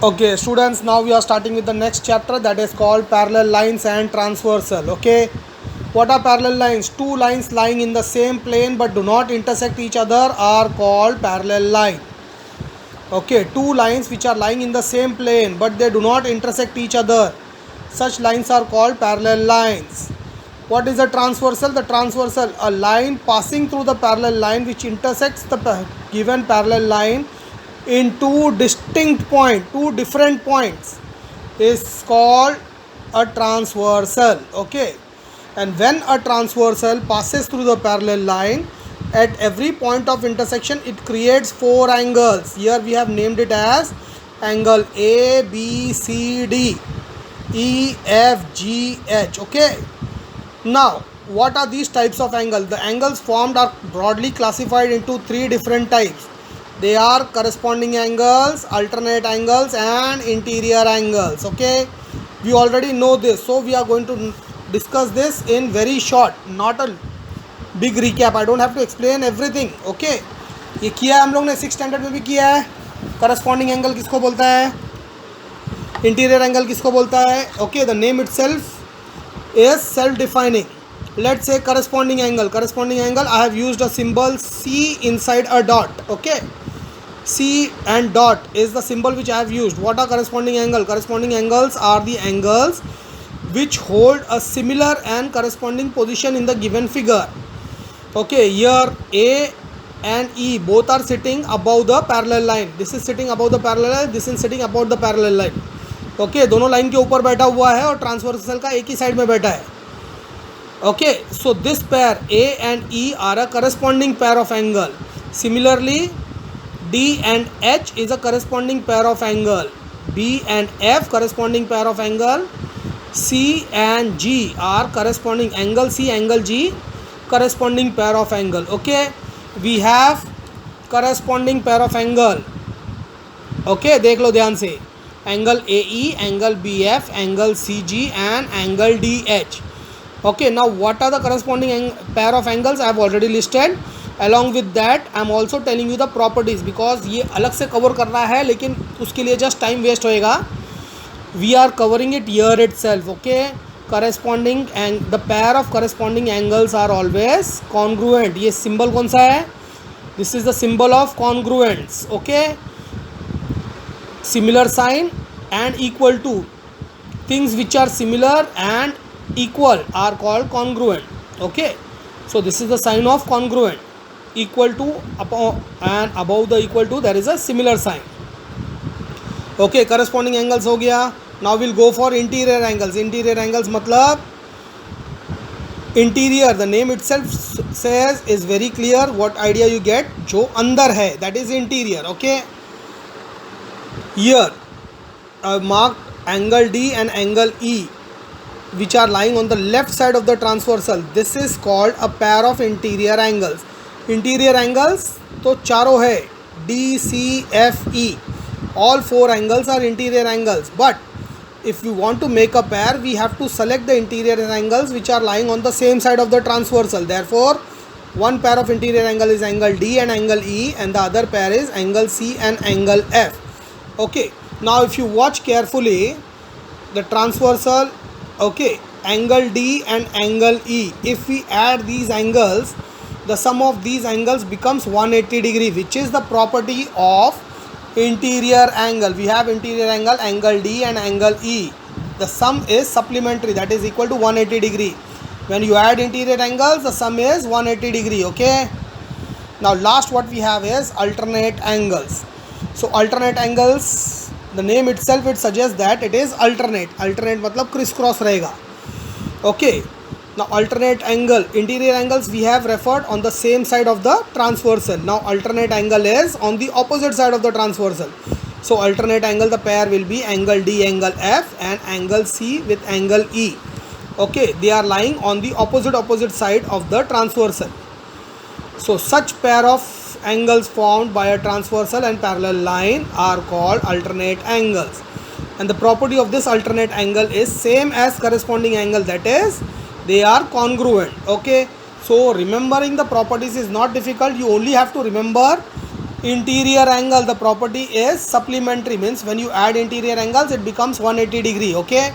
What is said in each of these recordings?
Okay, students, now we are starting with the next chapter, that is called parallel lines and transversal. Okay, what are parallel lines? Two lines lying in the same plane but do not intersect each other are called parallel line. Okay, two lines which are lying in the same plane but they do not intersect each other, such lines are called parallel lines. What is a transversal? The transversal, a line passing through the parallel line which intersects the given parallel line in two different points, is called a transversal. Okay, and when a transversal passes through the parallel line, at every point of intersection it creates four angles. Here we have named it as angle A, B, C, D, E, F, G, H. Okay, now what are these types of angles? The angles formed are broadly classified into three different types. They are corresponding angles, alternate angles, and interior angles. Okay, we already know this, so we are going to discuss this in very short, not a big recap. I don't have to explain everything. Okay, ये किया है हम लोग ने 6th standard में भी किया है. करस्पॉन्डिंग एंगल किसको बोलता है, इंटीरियर एंगल किसको बोलता है. Okay, the name itself is self-defining. Let's say corresponding angle. Corresponding angle, I have used a symbol C inside a dot. Okay, C and dot is the symbol which I have used. What are corresponding angle? Corresponding angles are the angles which hold a similar and corresponding position in the given figure. Okay, here A and E both are sitting above the parallel line. This is sitting above the parallel line, this is sitting above the parallel line. Okay, दोनों line के ऊपर बैठा हुआ है और transversal का एक ही side में बैठा है. Okay, so this pair A and E are a corresponding pair of angle. Similarly D and H is a corresponding pair of angle. B and F corresponding pair of angle. C and G are corresponding angle C angle G corresponding pair of angle. Okay, we have corresponding pair of angle. Okay, देख लो ध्यान से. Angle AE, angle BF, angle CG and angle DH. Okay, now what are the corresponding pair of angles? I have already listed. Along with that I am also telling you the properties, because ये अलग से cover करना है लेकिन उसके लिए just time waste होएगा. We are covering it here itself. Okay, corresponding and the pair of corresponding angles are always congruent. ये symbol कौन सा है? This is the symbol of congruence. Okay, similar sign and equal to. Things which are similar and equal are called congruent. Okay, so this is the sign of congruent. Equal to and above the equal to there is a similar sign. Okay, corresponding angles हो गया. Now we'll go for interior angles. Interior angles मतलब interior, the name itself says, is very clear what idea you get. जो अंदर है, that is interior. Okay, here I have marked angle D and angle E which are lying on the left side of the transversal. This is called a pair of interior angles. Interior angles तो चारों है, D, C, F, E. All four angles are interior angles. But if we want to make a pair, we have to select the interior angles which are lying on the same side of the transversal. Therefore, one pair of interior angle is angle D and angle E, and the other pair is angle C and angle F. Okay, now if you watch carefully the transversal, okay, angle D and angle E, if we add these angles, the sum of these angles becomes 180 degree, which is the property of interior angle. We have interior angle, angle D and angle E. The sum is supplementary, that is equal to 180 degree. When you add interior angles, the sum is 180 degree. Okay, now last what we have is alternate angles. So alternate angles, the name itself it suggests that it is alternate. Alternate मतलब crisscross रहेगा. Okay, now alternate angle, interior angles we have referred on the same side of the transversal. Now alternate angle is on the opposite side of the transversal. So alternate angle, the pair will be angle D, angle F, and angle C with angle E. Okay, they are lying on the opposite side of the transversal. So such pair of angles formed by a transversal and parallel line are called alternate angles. And the property of this alternate angle is same as corresponding angle, that is they are congruent. Okay, so remembering the properties is not difficult. You only have to remember Interior angle, the property is supplementary, means when you add interior angles it becomes 180 degree. Okay,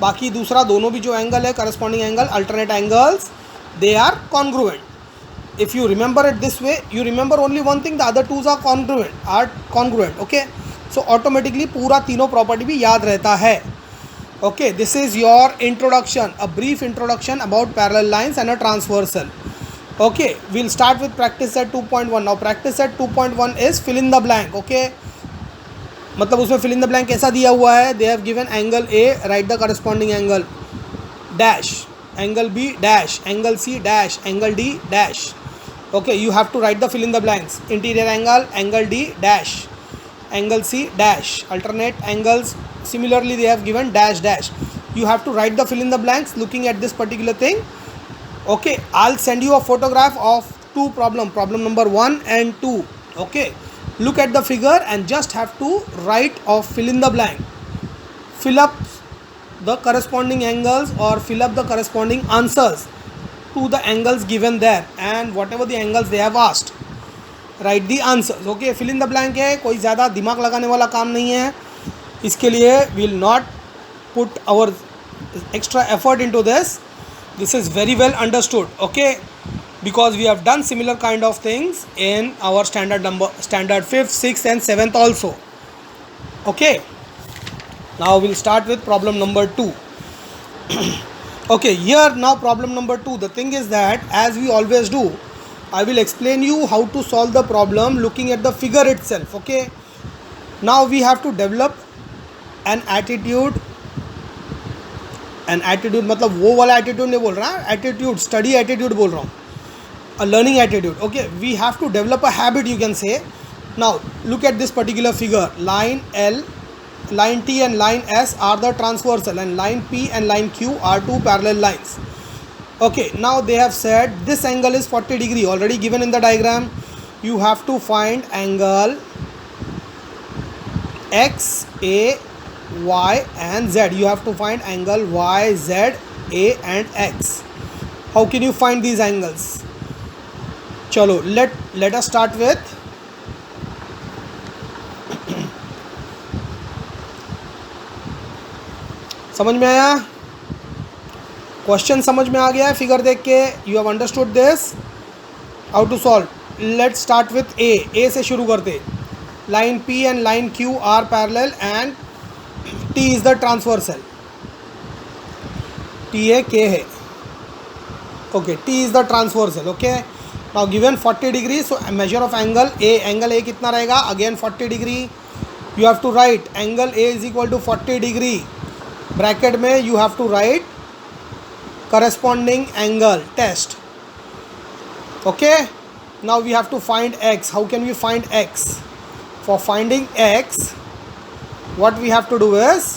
बाकी दूसरा दोनों भी जो angle है corresponding angle, alternate angles, they are congruent. If you remember it this way, you remember only one thing, the other twos are congruent. Okay, so automatically पूरा तीनों property भी याद रहता है. Okay, this is your introduction, a brief introduction about parallel lines and a transversal. Okay, we'll start with practice set 2.1. Now practice set 2.1 is fill in the blank. Okay, मतलब उसमें fill in the blank कैसा दिया हुआ है, they have given angle A, write the corresponding angle dash, angle B dash, angle C dash, angle D dash. Okay, you have to write the fill in the blanks. Interior angle, angle D dash, angle C dash, alternate angles, similarly they have given dash dash. You have to write the fill in the blanks looking at this particular thing. Okay, I'll send you a photograph of two problem number 1 and 2. Okay, look at the figure and just have to write or fill in the blank, fill up the corresponding angles or fill up the corresponding answers to the angles given there, and whatever the angles they have asked, write the answers. Okay, fill in the blank है, कोई ज़्यादा दिमाग लगाने वाला काम नहीं है. इसके लिए we'll not put our extra effort into this. This is very well understood. Okay, because we have done similar kind of things in our standard 5th, 6th and 7th also. Okay, now we'll start with problem number 2. Okay, here now problem number 2. The thing is that as we always do, I will explain you how to solve the problem looking at the figure itself. Okay, now we have to develop an attitude मतलब वो वाला attitude नहीं बोल रहा, attitude study attitude बोल रहा हूँ, a learning attitude. Okay, we have to develop a habit, you can say. Now look at this particular figure. Line L, line T and line S are the transversal, and line P and line Q are two parallel lines. Okay, now they have said this angle is 40 degree, already given in the diagram. You have to find angle X, A, Y and Z. You have to find angle Y, Z, A and X. How can you find these angles? Chalo, let us start with समझ में आया question, समझ में आ गया है figure देख के, you have understood this how to solve. Let's start with A से शुरू करते. Line P and line Q are parallel and T is the transversal. T है, K है. Okay, T is the transversal. Okay, now given 40 degree, so measure of angle A. Angle A कितना रहेगा? Again 40 degree. You have to write angle A is equal to 40 degree. Bracket में you have to write corresponding angle test. Okay, now we have to find X. How can we find X? For finding X, what we have to do is,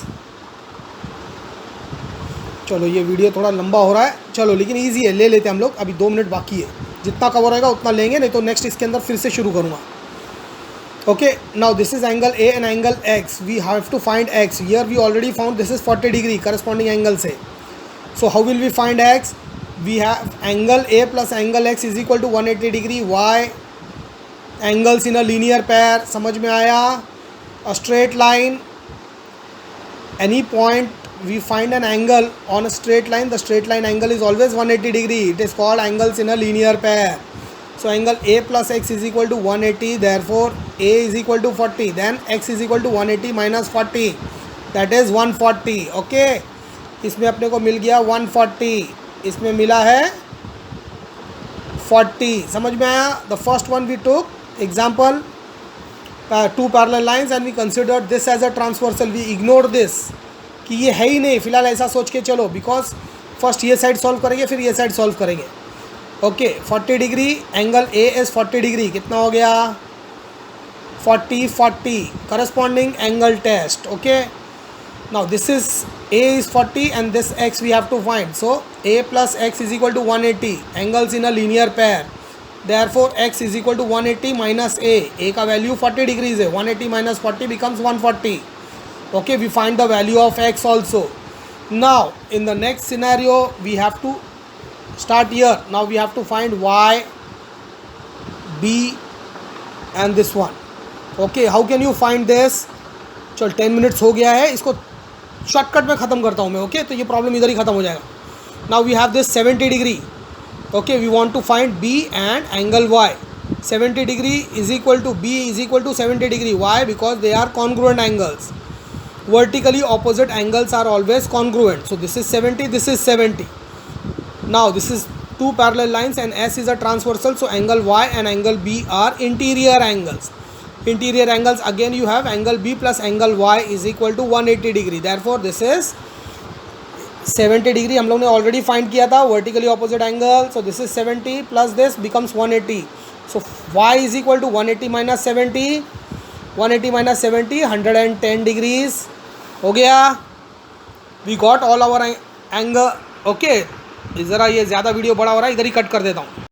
चलो ये video थोड़ा लंबा हो रहा है, चलो लेकिन इजी है, ले लेते हैं हम लोग. अभी 2 मिनट बाकी है, जितना कवर होएगा उतना लेंगे, नहीं तो नेक्स्ट इसके अंदर फिर से शुरू करूँगा. Okay, now this is angle A and angle X. We have to find X. Here we already found this is 40 degree corresponding angle से. So how will we find X? We have angle A plus angle X is equal to 180 degree. Why? Angles in a linear pair. समझ में आया? a straight line, any point we find an angle on a straight line, the straight line angle is always 180 degree. It is called angles in a linear pair. So angle A plus X is equal to 180, therefore A is equal to 40, then X is equal to 180 minus 40, that is 140. okay, इसमें अपने को मिल गया 140, इसमें मिला है 40. समझ में आया? The first one we took example, two parallel lines and we considered this as a transversal. We ignored this कि ये है ही नहीं, फिलहाल ऐसा सोच के चलो, बिकॉज फर्स्ट ये साइड सॉल्व करेंगे फिर ये साइड सॉल्व करेंगे. Okay, 40 degree, angle A is 40 degree, कितना हो गया? 40 40, corresponding angle test. Okay, now this is A is 40 and this X we have to find. So A plus X is equal to 180, angles in a linear pair, therefore x is equal to 180 minus a का value 40 degrees है, 180 minus 40 becomes 140. okay, we find the value of x also. Now in the next scenario we have to start here. Now we have to find y, b and this one. Okay, how can you find this? चल 10 minutes हो गया है, इसको shortcut में ख़त्म करता हूँ मैं. ओके, तो ये प्रॉब्लम इधर ही ख़त्म हो जाएगा. Now we have this 70 degree. Okay, we want to find B and angle Y. 70 degree is equal to B is equal to 70 degree. Y? Because they are congruent angles. Vertically opposite angles are always congruent. So this is 70, this is 70. Now this is two parallel lines and S is a transversal. So angle Y and angle B are interior angles. Interior angles, again you have angle B plus angle Y is equal to 180 degree. Therefore this is 70 degree. हम लोग ने already find किया था vertically opposite angle. So this is 70 plus this becomes 180. So Y is equal to 180 minus 70. 180 minus 70, 110 degrees. हो गया. We got all our angle. Okay, ज़रा ये ज़्यादा वीडियो बड़ा हो रहा है, इधर ही कट कर देता हूँ.